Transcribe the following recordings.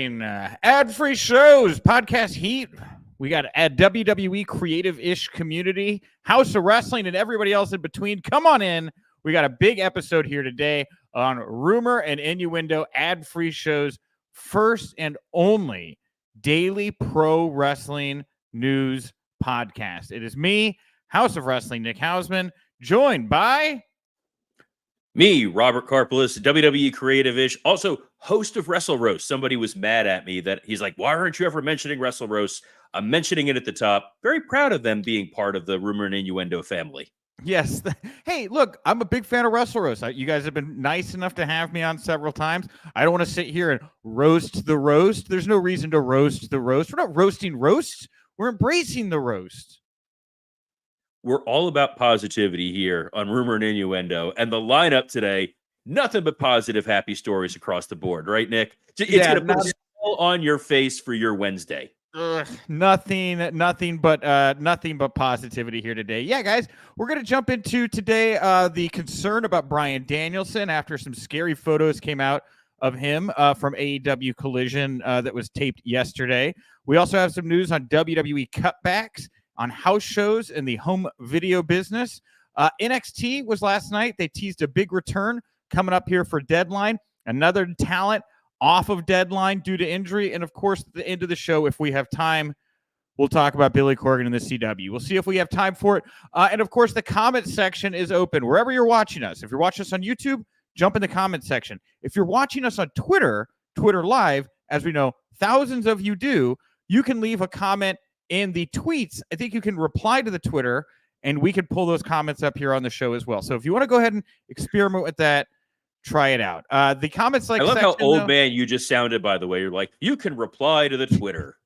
Wrestling, ad-free shows, podcast heat. We got a WWE creative-ish community, House of Wrestling, and everybody else in between. Come on in. We got a big episode here today on Rumor and Innuendo ad-free shows, first and only daily pro wrestling news podcast. It is me, House of Wrestling, Nick Hausman, joined by me, Robert Karpeles, WWE creative-ish, also host of Wrestle Roast. Somebody was mad at me that he's like, why aren't you ever mentioning Wrestle Roast? I'm mentioning it at the top. Very proud of them being part of the Rumor and Innuendo family. Yes. Hey, look, I'm a big fan of Wrestle Roast. You guys have been nice enough to have me on several times. I don't want to sit here and roast the roast. There's no reason to roast the roast. We're not roasting roasts. We're embracing the roast. We're all about positivity here on Rumor and Innuendo. And the lineup today, nothing but positive, happy stories across the board. Right, Nick? It's going to put a smile on your face for your Wednesday. Nothing but positivity here today. Yeah, guys, we're going to jump into today the concern about Bryan Danielson after some scary photos came out of him from AEW Collision that was taped yesterday. We also have some news on WWE Cutbacks, on house shows in the home video business. NXT was last night. They teased a big return coming up here for Deadline. Another talent off of Deadline due to injury. And, of course, at the end of the show, if we have time, we'll talk about Billy Corgan and the CW. We'll see if we have time for it. And, of course, the comment section is open wherever you're watching us. If you're watching us on YouTube, jump in the comment section. If you're watching us on Twitter Live, as we know, thousands of you do, you can leave a comment in the tweets. I think you can reply to the Twitter, and we can pull those comments up here on the show as well. So if you want to go ahead and experiment with that, try it out. The comments like I love how old man you just sounded, by the way. You're like, you can reply to the Twitter.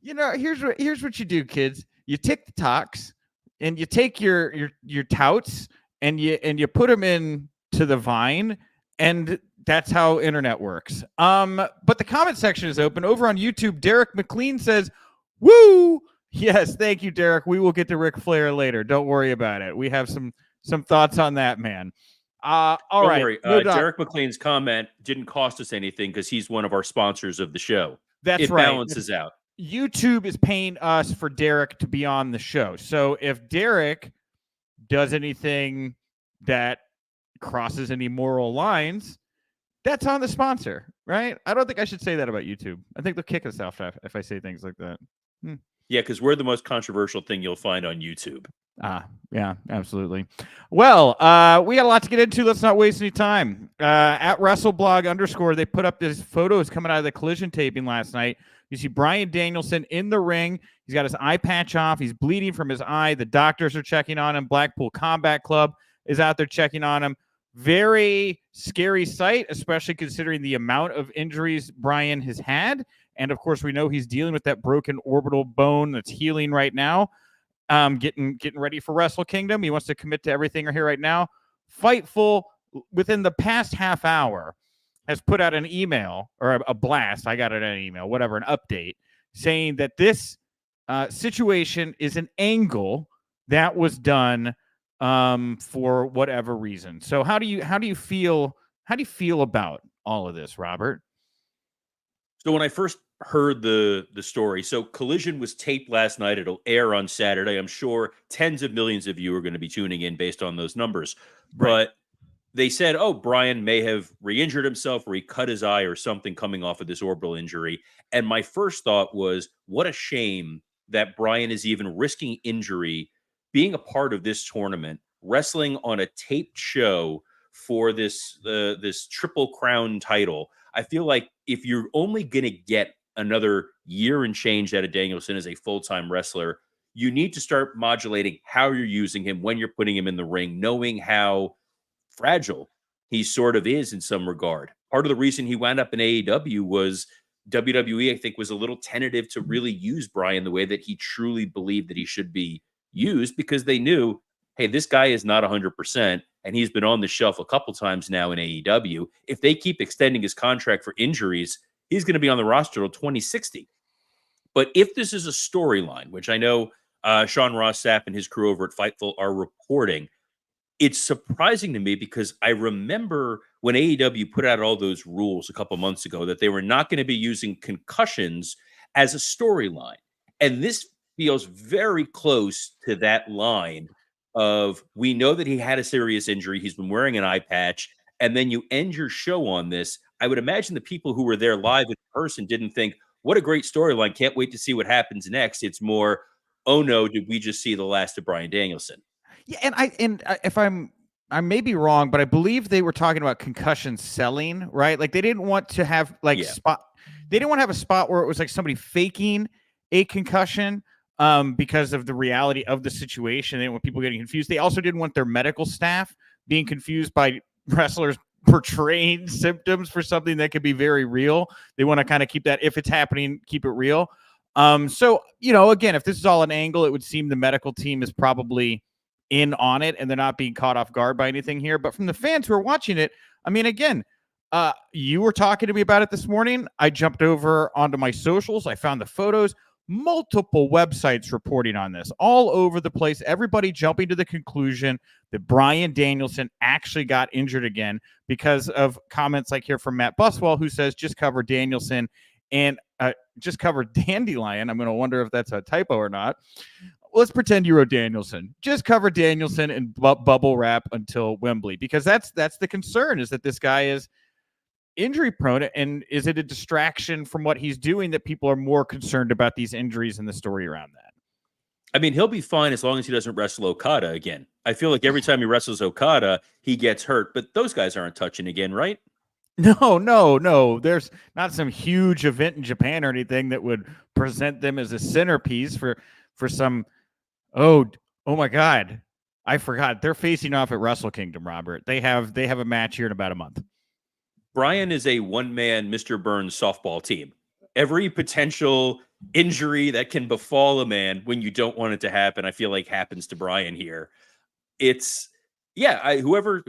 You know, here's what you do, kids. You take the talks and you take your touts and you put them in to the Vine, and that's how internet works. But the comment section is open over on YouTube. Derek McLean says, woo! Yes, thank you, Derek. We will get to Ric Flair later. Don't worry about it. We have some thoughts on that, man. All right. Worry. Derek McLean's comment didn't cost us anything because he's one of our sponsors of the show. That's right. It balances out. YouTube is paying us for Derek to be on the show. So if Derek does anything that crosses any moral lines, that's on the sponsor, right? I don't think I should say that about YouTube. I think they'll kick us off if I say things like that. Yeah, because we're the most controversial thing you'll find on YouTube. Yeah, absolutely. Well, we got a lot to get into. Let's not waste any time. At WrestleBlog_, they put up these photos coming out of the Collision taping last night. You see Bryan Danielson in the ring. He's got his eye patch off. He's bleeding from his eye. The doctors are checking on him. Blackpool Combat Club is out there checking on him. Very scary sight, especially considering the amount of injuries Bryan has had. And, of course, we know he's dealing with that broken orbital bone that's healing right now. Getting ready for Wrestle Kingdom. He wants to commit to everything here right now. Fightful, within the past half hour, has put out an email or a blast. I got it in an email, whatever, an update saying that this situation is an angle that was done for whatever reason. So how do you feel about all of this, Robert? So when I first heard the story, so Collision was taped last night. It'll air on Saturday. I'm sure tens of millions of you are going to be tuning in based on those numbers. Right. But they said, oh, Bryan may have re-injured himself or he cut his eye or something coming off of this orbital injury. And my first thought was, what a shame that Bryan is even risking injury, being a part of this tournament, wrestling on a taped show for this Triple Crown title. I feel like if you're only going to get another year and change out of Danielson as a full-time wrestler, you need to start modulating how you're using him when you're putting him in the ring, knowing how fragile he sort of is in some regard. Part of the reason he wound up in AEW was WWE, I think, was a little tentative to really use Bryan the way that he truly believed that he should be used, because they knew, hey, this guy is not 100%, and he's been on the shelf a couple times now in AEW. If they keep extending his contract for injuries, he's going to be on the roster till 2060. But if this is a storyline, which I know Sean Ross Sapp and his crew over at Fightful are reporting, it's surprising to me because I remember when AEW put out all those rules a couple months ago that they were not going to be using concussions as a storyline. And this feels very close to that line of, we know that he had a serious injury. He's been wearing an eye patch. And then you end your show on this. I would imagine the people who were there live in person didn't think, what a great storyline. Can't wait to see what happens next. It's more, oh no, did we just see the last of Bryan Danielson? Yeah, and if I may be wrong, but I believe they were talking about concussion selling, right? Like they didn't want to have like they didn't want to have a spot where it was like somebody faking a concussion because of the reality of the situation. They didn't want people getting confused. They also didn't want their medical staff being confused by wrestlers portraying symptoms for something that could be very real. They want to kind of keep that, if it's happening, keep it real. So, you know, again, if this is all an angle, it would seem the medical team is probably in on it and they're not being caught off guard by anything here. But from the fans who are watching it, I mean, again, you were talking to me about it this morning. I jumped over onto my socials. I found the photos, multiple websites reporting on this all over the place. Everybody jumping to the conclusion that Bryan Danielson actually got injured again because of comments like here from Matt Buswell, who says just cover Danielson and just cover Dandelion. I'm going to wonder if that's a typo or not. Let's pretend you wrote Danielson. Just cover Danielson and bubble wrap until Wembley, because that's the concern, is that this guy is injury prone, and is it a distraction from what he's doing that people are more concerned about these injuries and the story around that? I mean, he'll be fine as long as he doesn't wrestle Okada again. I feel like every time he wrestles Okada, he gets hurt, but those guys aren't touching again, right? No. There's not some huge event in Japan or anything that would present them as a centerpiece for some. Oh my God. I forgot. They're facing off at Wrestle Kingdom, Robert. They have a match here in about a month. Bryan is a one-man Mr. Burns softball team. Every potential injury that can befall a man when you don't want it to happen, I feel like happens to Bryan here. It's, whoever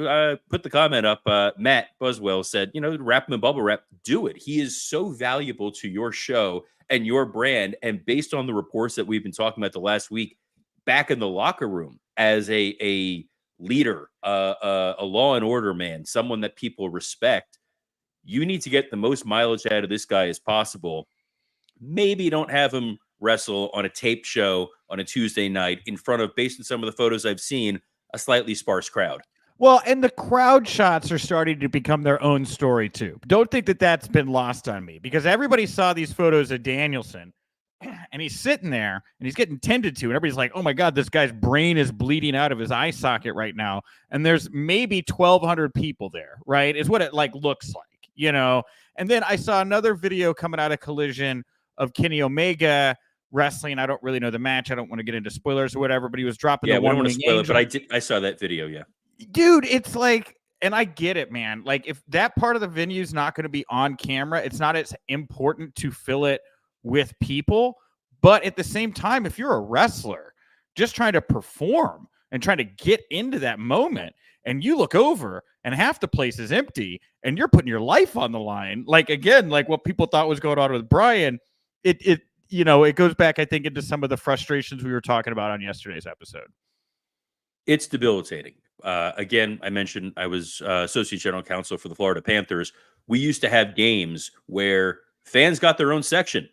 put the comment up, Matt Buswell said, wrap him in bubble wrap, do it. He is so valuable to your show and your brand. And based on the reports that we've been talking about the last week, back in the locker room as a leader, a law and order man, someone that people respect, you need to get the most mileage out of this guy as possible. Maybe don't have him wrestle on a taped show on a Tuesday night in front of, based on some of the photos I've seen, a slightly sparse crowd. Well, and the crowd shots are starting to become their own story too. Don't think that that's been lost on me, because everybody saw these photos of Danielson and he's sitting there and he's getting tended to, and everybody's like, oh my God, this guy's brain is bleeding out of his eye socket right now. And there's maybe 1,200 people there, right? Is what it like looks like, And then I saw another video coming out of Collision of Kenny Omega wrestling. I don't really know the match. I don't want to get into spoilers or whatever, but he was dropping the one. I don't want to spoil it, but I saw that video. Yeah. Dude, it's like, and I get it, man. Like, if that part of the venue is not going to be on camera, it's not as important to fill it with people. But at the same time, if you're a wrestler just trying to perform and trying to get into that moment, and you look over and half the place is empty and you're putting your life on the line, like, again, like what people thought was going on with Bryan, it goes back, I think, into some of the frustrations we were talking about on yesterday's episode. It's debilitating. Again, I mentioned I was associate general counsel for the Florida Panthers. We used to have games where fans got their own section,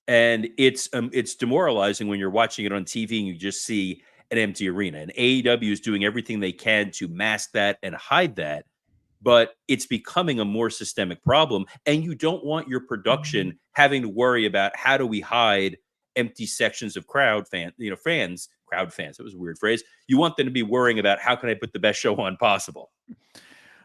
and it's demoralizing when you're watching it on TV and you just see an empty arena. And AEW is doing everything they can to mask that and hide that, but it's becoming a more systemic problem. And you don't want your production having to worry about, how do we hide empty sections of crowd fans. That was a weird phrase. You want them to be worrying about, how can I put the best show on possible?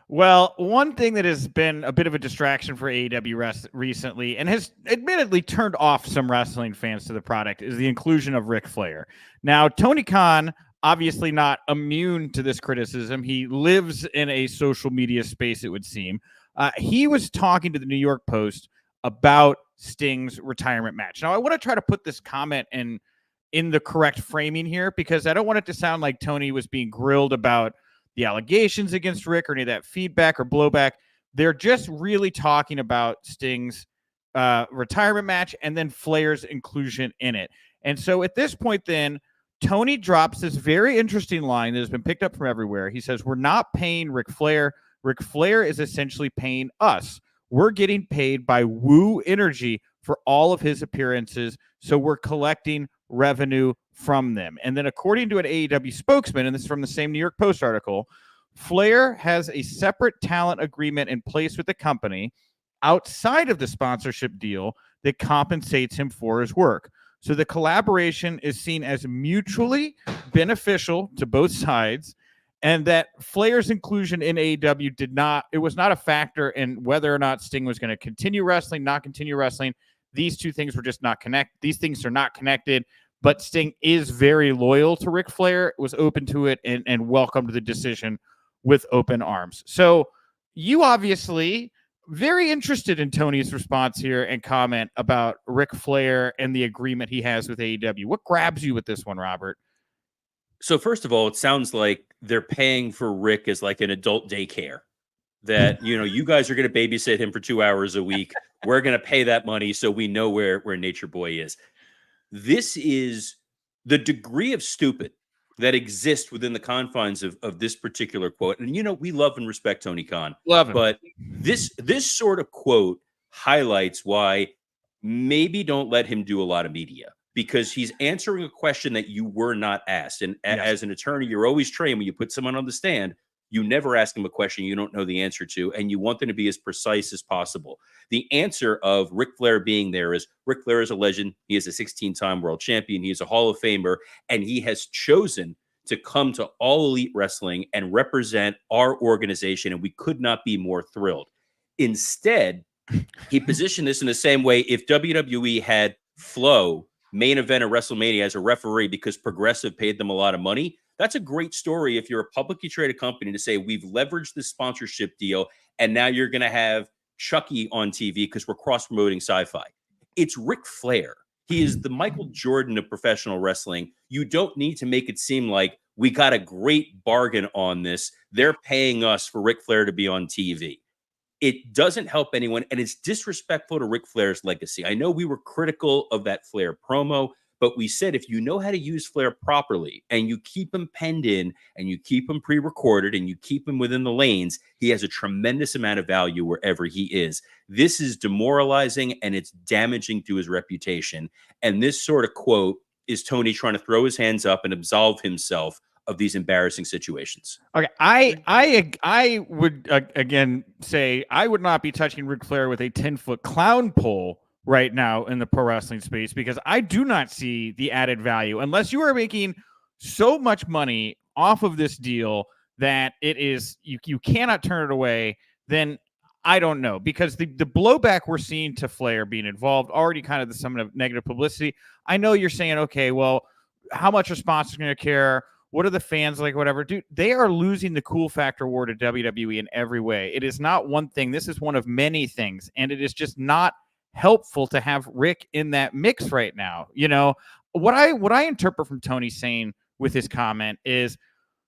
Well, one thing that has been a bit of a distraction for AEW recently, and has admittedly turned off some wrestling fans to the product, is the inclusion of Ric Flair. Now, Tony Khan, obviously not immune to this criticism. He lives in a social media space, it would seem. He was talking to the New York Post about Sting's retirement match. Now, I want to try to put this comment in the correct framing here, because I don't want it to sound like Tony was being grilled about the allegations against Rick or any of that feedback or blowback. They're just really talking about Sting's retirement match and then Flair's inclusion in it. And so at this point, then, Tony drops this very interesting line that has been picked up from everywhere. He says, we're not paying Ric Flair. Ric Flair is essentially paying us. We're getting paid by Woo Energy for all of his appearances, so we're collecting revenue from them. And then according to an AEW spokesman, and this is from the same New York Post article, Flair has a separate talent agreement in place with the company outside of the sponsorship deal that compensates him for his work. So the collaboration is seen as mutually beneficial to both sides, and that Flair's inclusion in AEW was not a factor in whether or not Sting was going to continue wrestling, not continue wrestling. These two things were just not connected. These things are not connected, but Sting is very loyal to Ric Flair, was open to it, and welcomed the decision with open arms. So you obviously very interested in Tony's response here and comment about Ric Flair and the agreement he has with AEW. What grabs you with this one, Robert? So first of all, it sounds like they're paying for Rick as like an adult daycare. That, you know, you guys are going to babysit him for 2 hours a week. We're going to pay that money so we know where Nature Boy is. This is the degree of stupid that exists within the confines of this particular quote. And, you know, we love and respect Tony Khan. Love him. But this sort of quote highlights why maybe don't let him do a lot of media, because he's answering a question that you were not asked. And as an attorney, you're always trained when you put someone on the stand, you never ask them a question you don't know the answer to, and you want them to be as precise as possible. The answer of Ric Flair being there is Ric Flair is a legend. He is a 16-time world champion. He is a Hall of Famer, and he has chosen to come to All Elite Wrestling and represent our organization, and we could not be more thrilled. Instead, he positioned this in the same way if WWE had Flo main event of WrestleMania as a referee because Progressive paid them a lot of money. That's a great story if you're a publicly traded company to say, we've leveraged this sponsorship deal, and now you're going to have Chucky on TV because we're cross-promoting sci-fi. It's Ric Flair. He is the Michael Jordan of professional wrestling. You don't need to make it seem like we got a great bargain on this. They're paying us for Ric Flair to be on TV. It doesn't help anyone, and it's disrespectful to Ric Flair's legacy. I know we were critical of that Flair promo, but we said if you know how to use Flair properly and you keep him penned in and you keep him pre-recorded and you keep him within the lanes, he has a tremendous amount of value wherever he is. This is demoralizing and it's damaging to his reputation. And this sort of quote is Tony trying to throw his hands up and absolve himself of these embarrassing situations. Okay, I would again say I would not be touching Ric Flair with a 10-foot clown pole right now in the pro wrestling space, because I do not see the added value unless you are making so much money off of this deal that it is you cannot turn it away. Then I don't know, because the blowback we're seeing to Flair being involved already kind of some of negative publicity. I know you're saying, okay, well, how much are sponsors going to care? What are the fans like? Whatever, dude. They are losing the cool factor war to WWE in every way. It is not one thing. This is one of many things, and it is just not helpful to have Rick in that mix right now. You know, what I interpret from Tony saying with his comment is,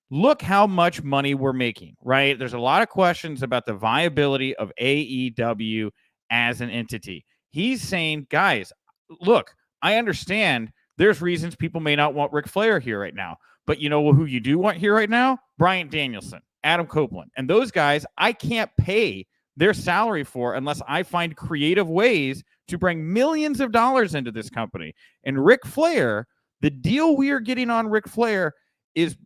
look how much money we're making, right? There's a lot of questions about the viability of AEW as an entity. He's saying, guys, look, I understand there's reasons people may not want Ric Flair here right now, but you know who you do want here right now? Bryan Danielson, Adam Copeland, and those guys I can't pay their salary for unless I find creative ways to bring millions of dollars into this company. And Ric Flair, the deal we are getting on Ric Flair is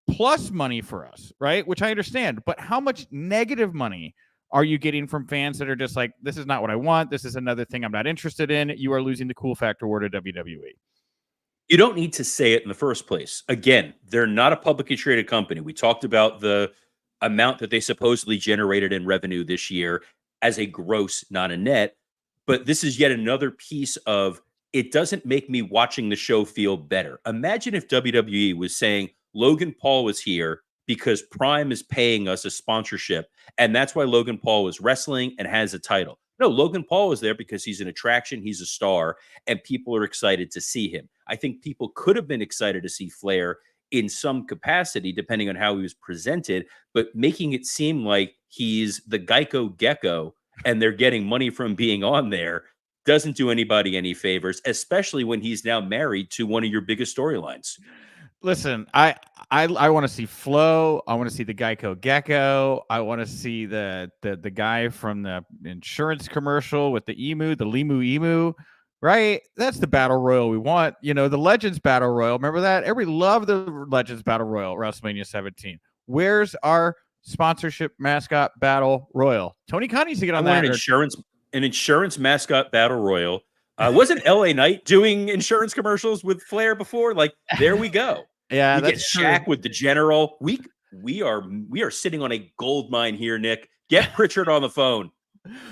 plus money for us, right? Which I understand, but how much negative money are you getting from fans that are just like, this is not what I want. This is another thing I'm not interested in. You are losing the cool factor war to WWE. You don't need to say it in the first place. Again, they're not a publicly traded company. We talked about the amount that they supposedly generated in revenue this year as a gross, not a net. But this is yet another piece of, it doesn't make me watching the show feel better. Imagine if WWE was saying Logan Paul was here because Prime is paying us a sponsorship, and that's why Logan Paul was wrestling and has a title. No, Logan Paul is there because he's an attraction, he's a star, and people are excited to see him. I think people could have been excited to see Flair in some capacity, depending on how he was presented, but making it seem like he's the Geico Gecko and they're getting money from being on there doesn't do anybody any favors, especially when he's now married to one of your biggest storylines. Listen, I want to see Flo. I want to see the Geico Gecko. I want to see the guy from the insurance commercial with the Limu. Right? That's the battle royal we want. The Legends battle royal. Remember that? Everybody loved the Legends battle royal, WrestleMania 17. Where's our sponsorship mascot battle royal? Tony Khan needs to get on that. An insurance mascot battle royal. Wasn't LA Knight doing insurance commercials with Flair before? Like, there we go. Yeah, we get Shaq with the General. We are sitting on a gold mine here, Nick. Get Pritchard on the phone.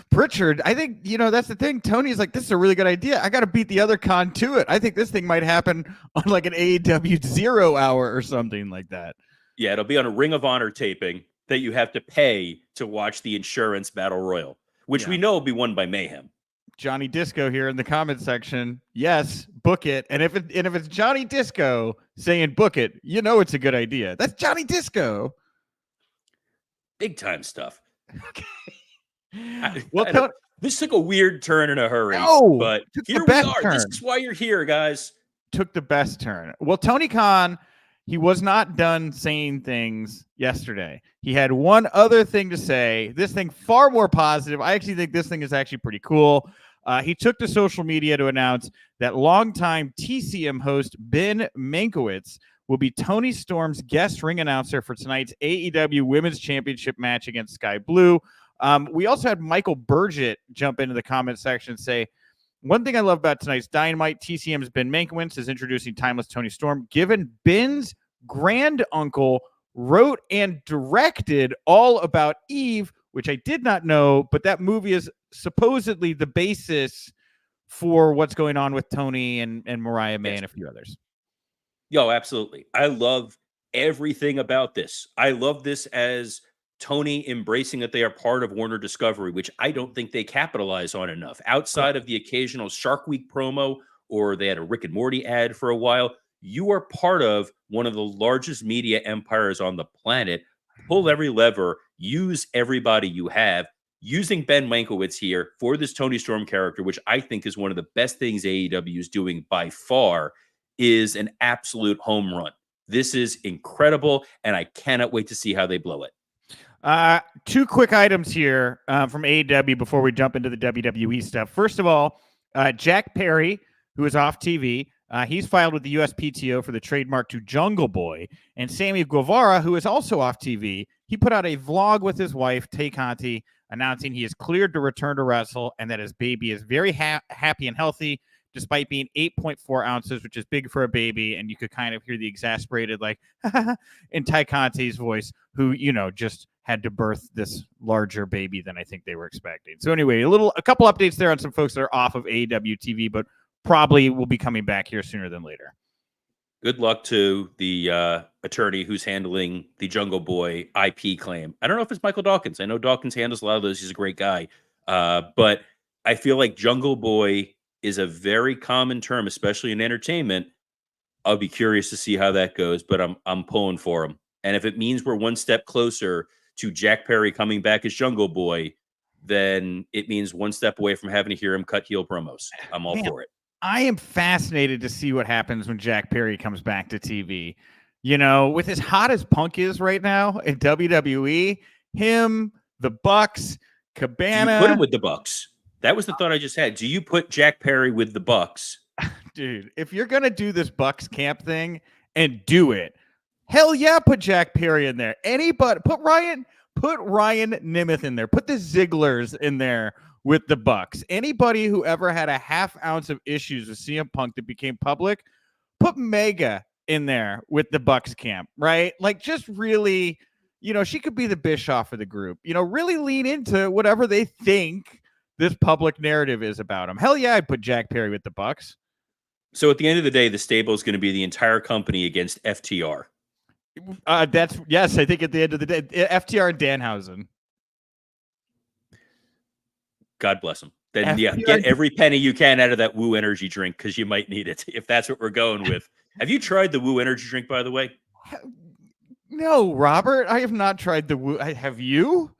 Pritchard, I think, that's the thing. Tony's like, this is a really good idea. I got to beat the other con to it. I think this thing might happen on like an AEW 0 hour or something like that. Yeah, it'll be on a Ring of Honor taping that you have to pay to watch the insurance battle royal, which we know will be won by Mayhem. Johnny Disco here in the comment section. Yes, book it. And if it's Johnny Disco saying book it, it's a good idea. That's Johnny Disco. Big time stuff. Okay. This took a weird turn in a hurry. But here we are. This is why you're here, guys. Took the best turn. Well, Tony Khan, he was not done saying things yesterday. He had one other thing to say. This thing far more positive. I actually think this thing is actually pretty cool. He took to social media to announce that longtime TCM host Ben Mankiewicz will be Tony Storm's guest ring announcer for tonight's AEW Women's Championship match against Sky Blue. We also had Michael Burgett jump into the comment section and say, one thing I love about tonight's Dynamite, TCM's Ben Mankiewicz is introducing Timeless Tony Storm, given Ben's grand uncle wrote and directed All About Eve, which I did not know, but that movie is supposedly the basis for what's going on with Tony and Mariah May and a few others. Yo, absolutely. I love everything about this. I love this as Tony embracing that they are part of Warner Discovery, which I don't think they capitalize on enough. Outside of the occasional Shark Week promo, or they had a Rick and Morty ad for a while, you are part of one of the largest media empires on the planet. Pull every lever, use everybody you have. Using Ben Mankiewicz here for this Tony Storm character, which I think is one of the best things AEW is doing by far, is an absolute home run. This is incredible, and I cannot wait to see how they blow it. Two quick items here from AEW before we jump into the WWE stuff. First of all, Jack Perry, who is off TV, he's filed with the USPTO for the trademark to Jungle Boy. And Sammy Guevara, who is also off TV, he put out a vlog with his wife, Tay Conti, announcing he is cleared to return to wrestle and that his baby is very happy and healthy, despite being 8.4 ounces, which is big for a baby. And you could kind of hear the exasperated, like, in Tay Conti's voice, who, just had to birth this larger baby than I think they were expecting. So anyway, a couple updates there on some folks that are off of AEW TV, but probably will be coming back here sooner than later. Good luck to the attorney who's handling the Jungle Boy IP claim. I don't know if it's Michael Dawkins. I know Dawkins handles a lot of those. He's a great guy. But I feel like Jungle Boy is a very common term, especially in entertainment. I'll be curious to see how that goes, but I'm pulling for him. And if it means we're one step closer to Jack Perry coming back as Jungle Boy, then it means one step away from having to hear him cut heel promos. I'm all for it. I am fascinated to see what happens when Jack Perry comes back to TV. With as hot as Punk is right now in WWE, him, the Bucks, Cabana. Do you put him with the Bucks? That was the thought I just had. Do you put Jack Perry with the Bucks? Dude, if you're going to do this Bucks camp thing and do it, hell yeah, put Jack Perry in there. Anybody, put Ryan Nemeth in there. Put the Zigglers in there with the Bucks. Anybody who ever had a half ounce of issues with CM Punk that became public, put Mega in there with the Bucks camp, right? Like, just really, she could be the Bischoff of the group. Really lean into whatever they think this public narrative is about him. Hell yeah, I'd put Jack Perry with the Bucks. So at the end of the day, the stable is going to be the entire company against FTR. Yes, I think at the end of the day, FTR and Danhausen. God bless him. Then get every penny you can out of that Woo energy drink, because you might need it if that's what we're going with. Have you tried the Woo energy drink, by the way? No, Robert, I have not tried the Woo. Have you?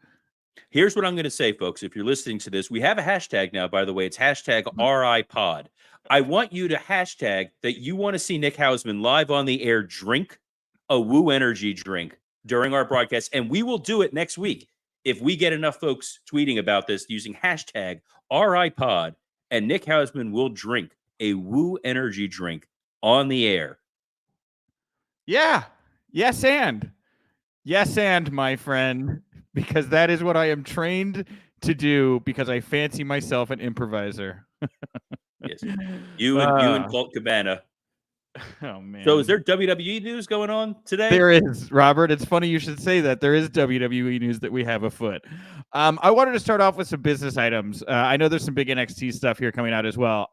Here's what I'm going to say, folks. If you're listening to this, we have a hashtag now, by the way. It's hashtag RIPod. I want you to hashtag that you want to see Nick Hausman live on the air drink a Woo Energy drink during our broadcast, and we will do it next week. If we get enough folks tweeting about this using hashtag RIPod, and Nick Hausman will drink a Woo Energy drink on the air. Yeah. Yes, and my friend, because that is what I am trained to do, because I fancy myself an improviser. Yes. You and Colt Cabana. Oh, man. So is there WWE news going on today? There is, Robert. It's funny you should say that. There is WWE news that we have afoot. I wanted to start off with some business items. I know there's some big NXT stuff here coming out as well.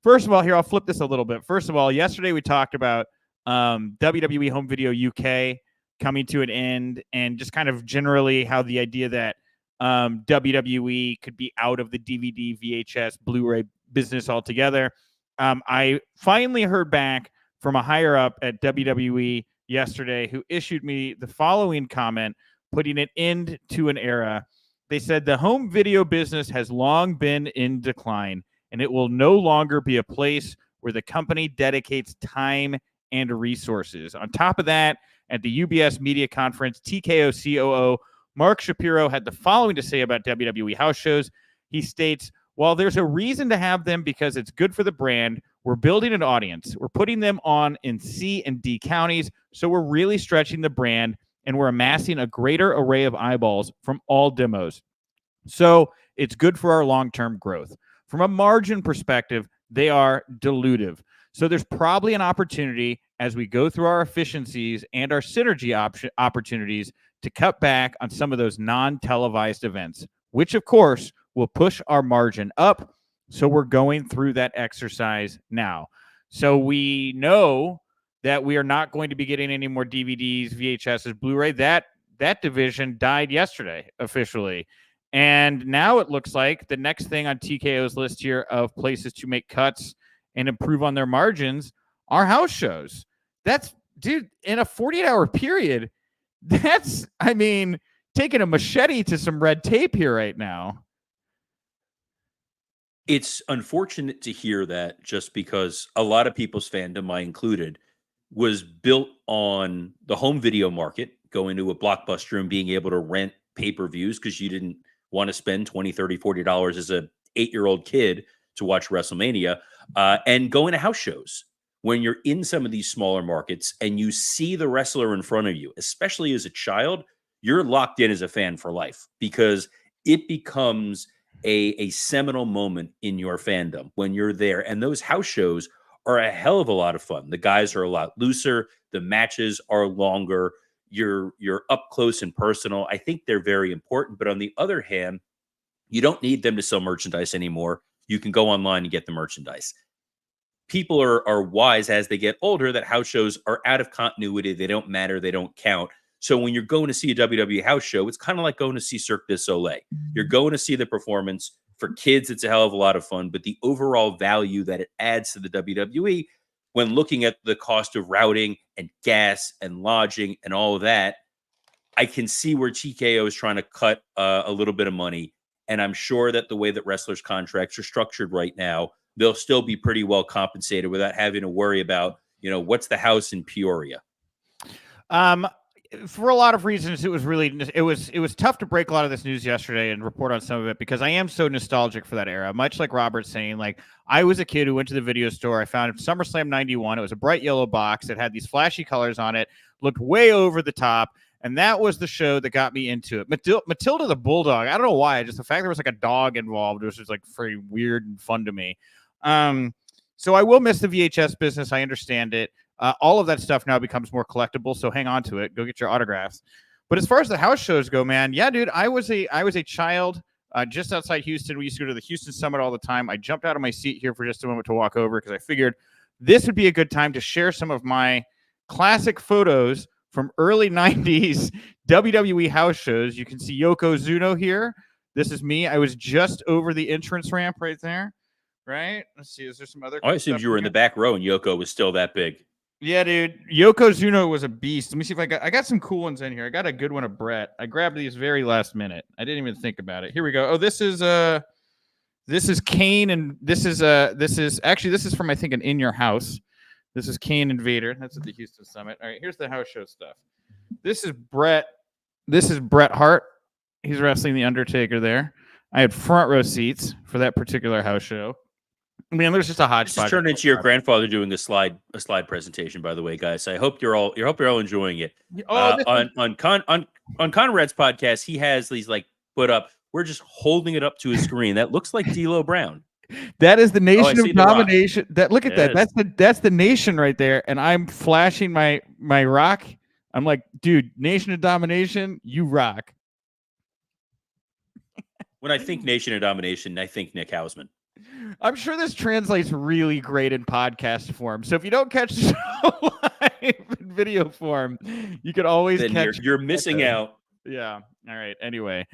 First of all, here, I'll flip this a little bit. First of all, yesterday we talked about WWE Home Video UK coming to an end, and just kind of generally how the idea that WWE could be out of the DVD, VHS, Blu-ray business altogether. I finally heard back from a higher up at WWE yesterday who issued me the following comment, putting an end to an era. They said the home video business has long been in decline, and it will no longer be a place where the company dedicates time and resources. On top of that, at the UBS media conference, TKO COO Mark Shapiro had the following to say about WWE house shows. He states, while there's a reason to have them because it's good for the brand, we're building an audience. We're putting them on in C and D counties, so we're really stretching the brand, and we're amassing a greater array of eyeballs from all demos. So it's good for our long-term growth. From a margin perspective, they are dilutive. So there's probably an opportunity as we go through our efficiencies and our synergy opportunities to cut back on some of those non-televised events, which of course will push our margin up. So we're going through that exercise now. So we know that we are not going to be getting any more DVDs, VHSs, Blu-ray. That division died yesterday officially. And now it looks like the next thing on TKO's list here of places to make cuts and improve on their margins are house shows. That's, dude, in a 48-hour period, that's, I mean, taking a machete to some red tape here right now. It's unfortunate to hear that, just because a lot of people's fandom, I included, was built on the home video market, going to a Blockbuster and being able to rent pay-per-views because you didn't want to spend $20, $30, $40 as a 8-year-old kid to watch WrestleMania, and going to house shows. When you're in some of these smaller markets and you see the wrestler in front of you, especially as a child, you're locked in as a fan for life, because it becomes a seminal moment in your fandom when you're there. And those house shows are a hell of a lot of fun. The guys are a lot looser. The matches are longer. You're up close and personal. I think they're very important. But on the other hand, you don't need them to sell merchandise anymore. You can go online and get the merchandise. People are wise as they get older that house shows are out of continuity. They don't matter. They don't count. So when you're going to see a WWE house show, it's kind of like going to see Cirque du Soleil. You're going to see the performance. For kids, it's a hell of a lot of fun, but the overall value that it adds to the WWE, when looking at the cost of routing and gas and lodging and all of that, I can see where TKO is trying to cut a little bit of money. And I'm sure that the way that wrestlers' contracts are structured right now, they'll still be pretty well compensated without having to worry about, what's the house in Peoria. For a lot of reasons, it was tough to break a lot of this news yesterday and report on some of it, because I am so nostalgic for that era. Much like Robert's saying, like, I was a kid who went to the video store. I found SummerSlam 91. It was a bright yellow box. It had these flashy colors on it, looked way over the top. And that was the show that got me into it. Matilda the Bulldog. I don't know why. Just the fact there was like a dog involved was just like very weird and fun to me. So I will miss the VHS business. I understand it. All of that stuff now becomes more collectible, so hang on to it. Go get your autographs. But as far as the house shows go, man, yeah, dude, I was a child just outside Houston. We used to go to the Houston Summit all the time. I jumped out of my seat here for just a moment to walk over because I figured this would be a good time to share some of my classic photos from early 90s WWE house shows. You can see Yokozuna here. This is me. I was just over the entrance ramp right there. Right? Let's see. Is there some other? I assumed you were in the back row and Yoko was still that big. Yeah, dude. Yokozuna was a beast. Let me see if I got some cool ones in here. I got a good one of Brett. I grabbed these very last minute. I didn't even think about it. Here we go. Oh, this is Kane, and this is from, I think, an In Your House. This is Kane and Vader. That's at the Houston Summit. All right, here's the house show stuff. This is Brett. This is Bret Hart. He's wrestling the Undertaker there. I had front row seats for that particular house show. I mean, there's just a hodgepodge. This turned into your grandfather doing a slide presentation, by the way, guys. I hope you're all enjoying it. On Conrad's podcast, he has these like put up. We're just holding it up to his screen. That looks like D'Lo Brown. That is the Nation of Domination. Look at that. That's the Nation right there. And I'm flashing my rock. I'm like, dude, Nation of Domination, you rock. When I think Nation of Domination, I think Nick Hausman. I'm sure this translates really great in podcast form. So if you don't catch the show live in video form, you can always catch. You're missing out. Yeah. All right. Anyway,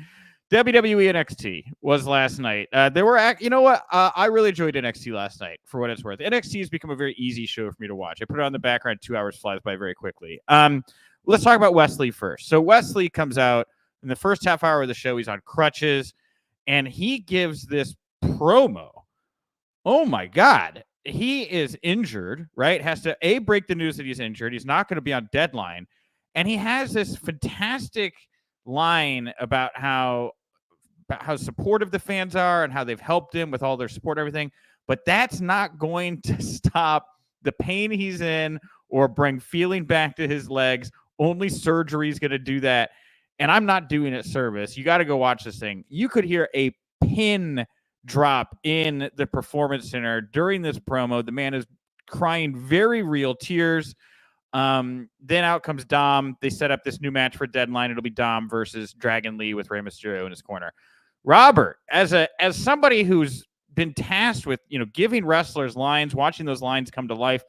WWE NXT was last night. There were, you know what? I really enjoyed NXT last night, for what it's worth. NXT has become a very easy show for me to watch. I put it on the background. 2 hours flies by very quickly. Let's talk about Wes Lee first. So Wes Lee comes out in the first half hour of the show. He's on crutches, and he gives this promo. Oh my God. He is injured, right? Has to break the news that he's injured. He's not going to be on Deadline. And he has this fantastic line about how supportive the fans are and how they've helped him with all their support and everything. But that's not going to stop the pain he's in or bring feeling back to his legs. Only surgery is going to do that. And I'm not doing it service. You got to go watch this thing. You could hear a pin drop in the Performance Center during this promo. The man is crying very real tears. Then out comes Dom. They set up this new match for Deadline. It'll be Dom versus Dragon Lee with Rey Mysterio in his corner. Robert, as somebody who's been tasked with, giving wrestlers lines, watching those lines come to life,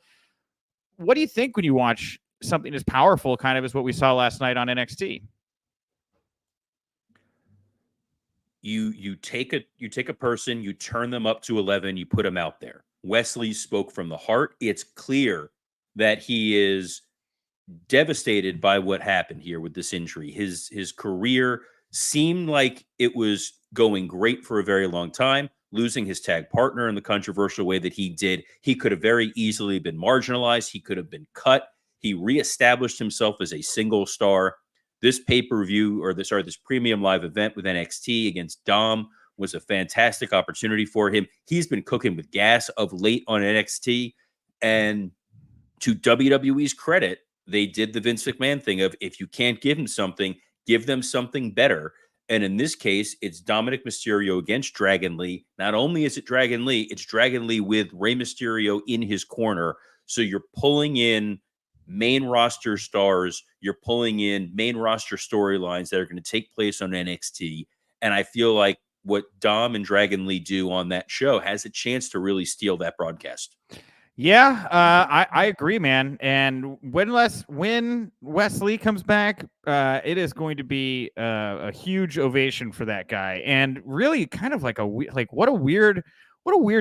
what do you think when you watch something as powerful kind of as what we saw last night on NXT? You take a person, you turn them up to 11, you put them out there. Wes Lee spoke from the heart. It's clear that he is devastated by what happened here with this injury. His career seemed like it was going great for a very long time. Losing his tag partner in the controversial way that he did, he could have very easily been marginalized. He could have been cut. He reestablished himself as a single star. This pay-per-view, or this premium live event with NXT against Dom was a fantastic opportunity for him. He's been cooking with gas of late on NXT. And to WWE's credit, they did the Vince McMahon thing of, if you can't give him something, give them something better. And in this case, it's Dominic Mysterio against Dragon Lee. Not only is it Dragon Lee, it's Dragon Lee with Rey Mysterio in his corner. So you're pulling in main roster stars, you're pulling in main roster storylines that are going to take place on NXT. And I feel like what Dom and Dragon Lee do on that show has a chance to really steal that broadcast. Yeah, I agree, man. And when Wes Lee comes back, it is going to be a huge ovation for that guy. And really kind of like what a weird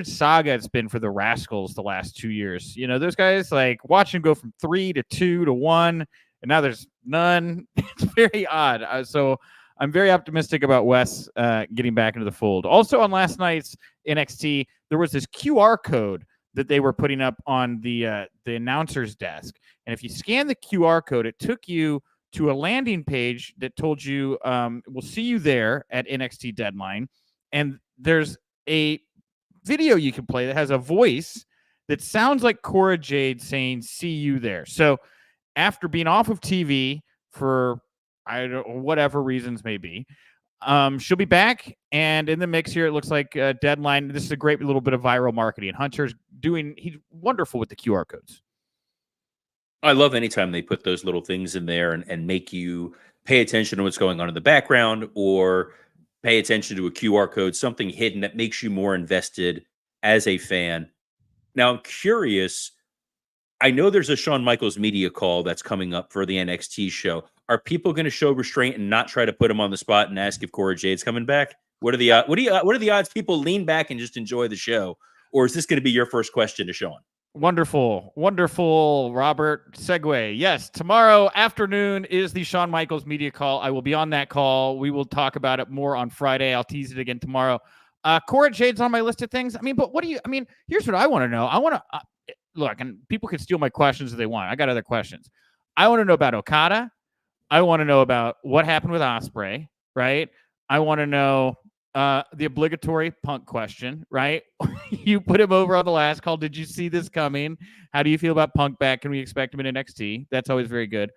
saga it's been for the Rascals the last 2 years. Those guys, like, watch him go from 3 to 2 to 1, and now there's none. It's very odd. So I'm very optimistic about Wes getting back into the fold. Also on last night's NXT, there was this QR code that they were putting up on the announcer's desk. And if you scan the QR code, it took you to a landing page that told you, we'll see you there at NXT Deadline. And there's a video you can play that has a voice that sounds like Cora Jade saying, see you there. So after being off of TV for, I don't know, whatever reasons may be, she'll be back, and in the mix here, it looks like Deadline. This is a great little bit of viral marketing. Hunter's he's wonderful with the QR codes. I love anytime they put those little things in there and make you pay attention to what's going on in the background, or pay attention to a QR code, something hidden that makes you more invested as a fan. Now, I'm curious. I know there's a Shawn Michaels media call that's coming up for the NXT show. Are people going to show restraint and not try to put him on the spot and ask if Cora Jade's coming back? What are the odds people lean back and just enjoy the show? Or is this going to be your first question to Shawn? Wonderful, wonderful, Robert. Segue. Yes, tomorrow afternoon is the Shawn Michaels media call. I will be on that call. We will talk about it more on Friday. I'll tease it again tomorrow. Cora Jade's on my list of things. I mean, but here's what I want to know. I want to look, and people can steal my questions if they want. I got other questions. I want to know about Okada. I want to know about what happened with Ospreay, right? I want to know the obligatory Punk question, right? You put him over on the last call. Did you see this coming? How do you feel about Punk back? Can we expect him in NXT? That's always very good.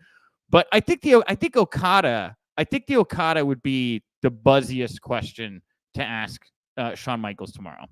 But I think the Okada would be the buzziest question to ask Shawn Michaels tomorrow.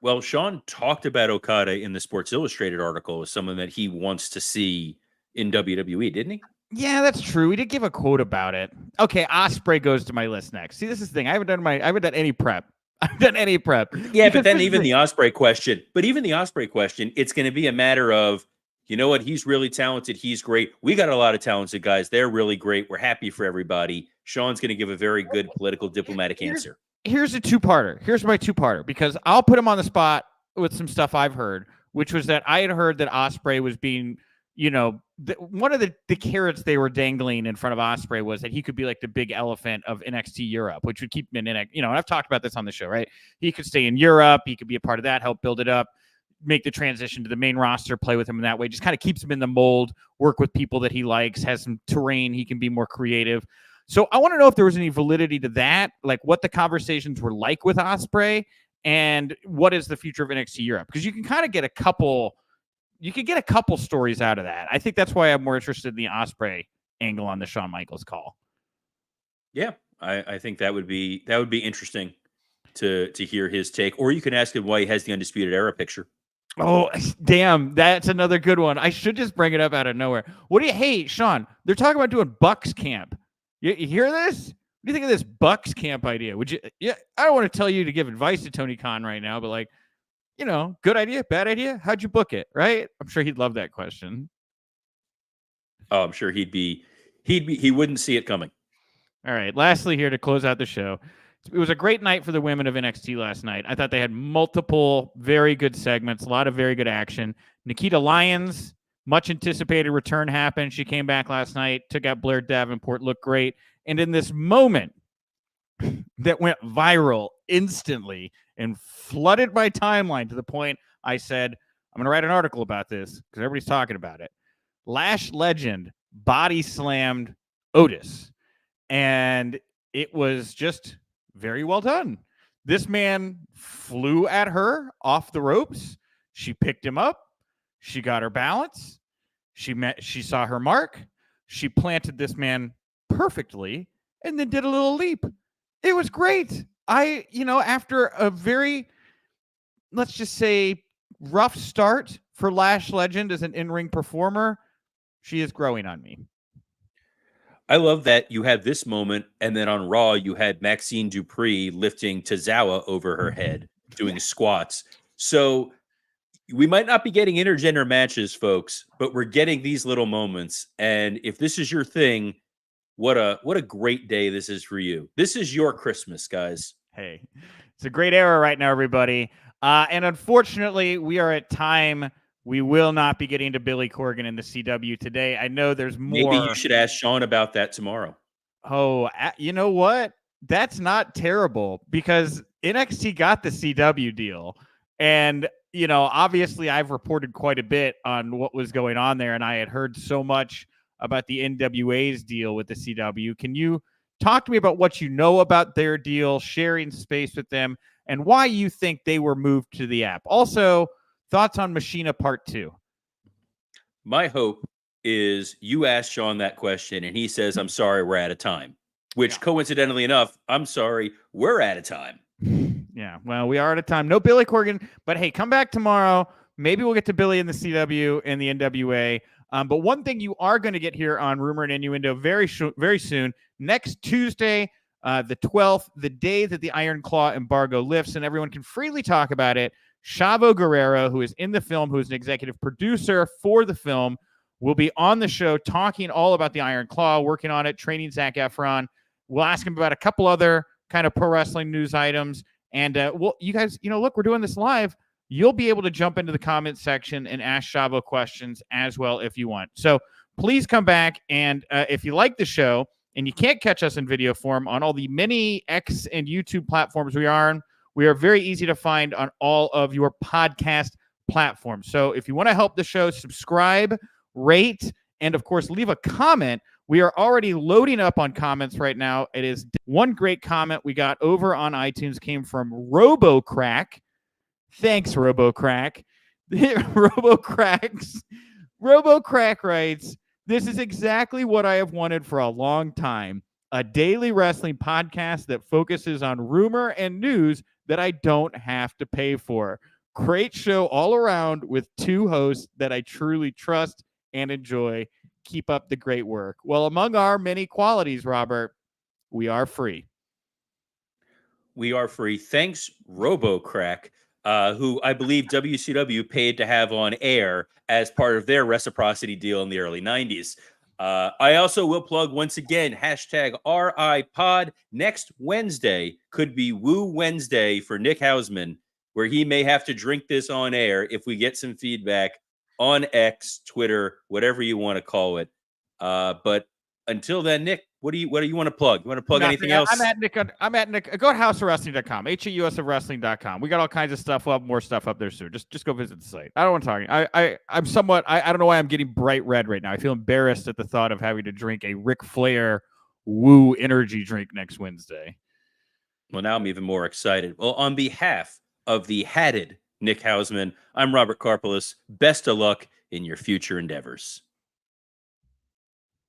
Well, Shawn talked about Okada in the Sports Illustrated article as someone that he wants to see in WWE, didn't he? Yeah, that's true. We did give a quote about it. Okay, Ospreay goes to my list next. See, this is the thing. I haven't done any prep. I've done any prep. Yeah, but then even the Ospreay question, it's going to be a matter of, you know what? He's really talented. He's great. We got a lot of talented guys. They're really great. We're happy for everybody. Shawn's going to give a very good political diplomatic answer. Here's a two-parter. Here's my two-parter, because I'll put him on the spot with some stuff I've heard, which was that I had heard that Ospreay was being, one of the carrots they were dangling in front of Ospreay was that he could be like the big elephant of NXT Europe, which would keep him in NXT. And I've talked about this on the show, right? He could stay in Europe. He could be a part of that, help build it up, make the transition to the main roster, play with him in that way. Just kind of keeps him in the mold, work with people that he likes, has some terrain. He can be more creative. So I want to know if there was any validity to that, like what the conversations were like with Ospreay and what is the future of NXT Europe? Because you can kind of get a couple stories out of that. I think that's why I'm more interested in the Ospreay angle on the Shawn Michaels call. Yeah, I think that would be interesting to hear his take. Or you can ask him why he has the Undisputed Era picture. Oh, damn. That's another good one. I should just bring it up out of nowhere. Hey, Sean, they're talking about doing Bucks camp. You hear this? What do you think of this Bucks camp idea? Would you? Yeah, I don't want to tell you to give advice to Tony Khan right now, but like, good idea, bad idea? How'd you book it? Right? I'm sure he'd love that question. Oh, I'm sure he wouldn't see it coming. All right. Lastly, here to close out the show. It was a great night for the women of NXT last night. I thought they had multiple very good segments, a lot of very good action. Nikita Lyons, much anticipated return happened. She came back last night, took out Blair Davenport, looked great. And in this moment that went viral instantly and flooded my timeline to the point I said, I'm going to write an article about this because everybody's talking about it. Lash Legend body slammed Otis. And it was just very well done. This man flew at her off the ropes. She picked him up. She got her balance. She saw her mark. She planted this man perfectly and then did a little leap. It was great. After a very, let's just say, rough start for Lash Legend as an in-ring performer, she is growing on me. I love that you had this moment, and then on Raw, you had Maxine Dupree lifting Tozawa over her head, doing squats. So we might not be getting intergender matches, folks, but we're getting these little moments. And if this is your thing, what a great day this is for you. This is your Christmas, guys. Hey, it's a great era right now, everybody. And unfortunately, we are at time. We will not be getting to Billy Corgan in the CW today. I know there's more. Maybe you should ask Sean about that tomorrow. Oh, you know what? That's not terrible because NXT got the CW deal. And, obviously I've reported quite a bit on what was going on there. And I had heard so much about the NWA's deal with the CW. Can you talk to me about what you know about their deal, sharing space with them, and why you think they were moved to the app? Also, thoughts on Machina Part 2? My hope is you ask Sean that question and he says, I'm sorry, we're out of time. Which, coincidentally enough, I'm sorry, we're out of time. Yeah, well, we are out of time. No Billy Corgan, but hey, come back tomorrow. Maybe we'll get to Billy in the CW and the NWA. But one thing you are going to get here on Rumor and Innuendo very soon, next Tuesday, the 12th, the day that the Iron Claw embargo lifts and everyone can freely talk about it, Chavo Guerrero, who is in the film, who is an executive producer for the film, will be on the show talking all about the Iron Claw, working on it, training Zac Efron. We'll ask him about a couple other kind of pro wrestling news items. And you guys, look, we're doing this live. you'll be able to jump into the comment section and ask Shavo questions as well if you want. So please come back. And if you like the show and you can't catch us in video form on all the many X and YouTube platforms we are on, we are very easy to find on all of your podcast platforms. So if you want to help the show, subscribe, rate, and of course, leave a comment. We are already loading up on comments right now. It is one great comment we got over on iTunes came from RoboCrack. Thanks, RoboCrack. RoboCrack writes, "This is exactly what I have wanted for a long time. A daily wrestling podcast that focuses on rumor and news that I don't have to pay for. Great show all around with two hosts that I truly trust and enjoy. Keep up the great work." Well, among our many qualities, Robert, we are free. We are free. Thanks, RoboCrack, who I believe WCW paid to have on air as part of their reciprocity deal in the early 90s. I also will plug once again, #RIPod. Next Wednesday could be Woo Wednesday for Nick Hausman, where he may have to drink this on air if we get some feedback on X, Twitter, whatever you want to call it. But until then, Nick, what do you want to plug? You want to plug anything else? I'm at Nick. Go to hausofwrestling.com, HAUSofwrestling.com. We got all kinds of stuff. We'll have more stuff up there soon. Just go visit the site. I don't want to talk. I'm somewhat. I don't know why I'm getting bright red right now. I feel embarrassed at the thought of having to drink a Ric Flair Woo energy drink next Wednesday. Well, now I'm even more excited. Well, on behalf of the hatted Nick Hausman, I'm Robert Karpeles. Best of luck in your future endeavors.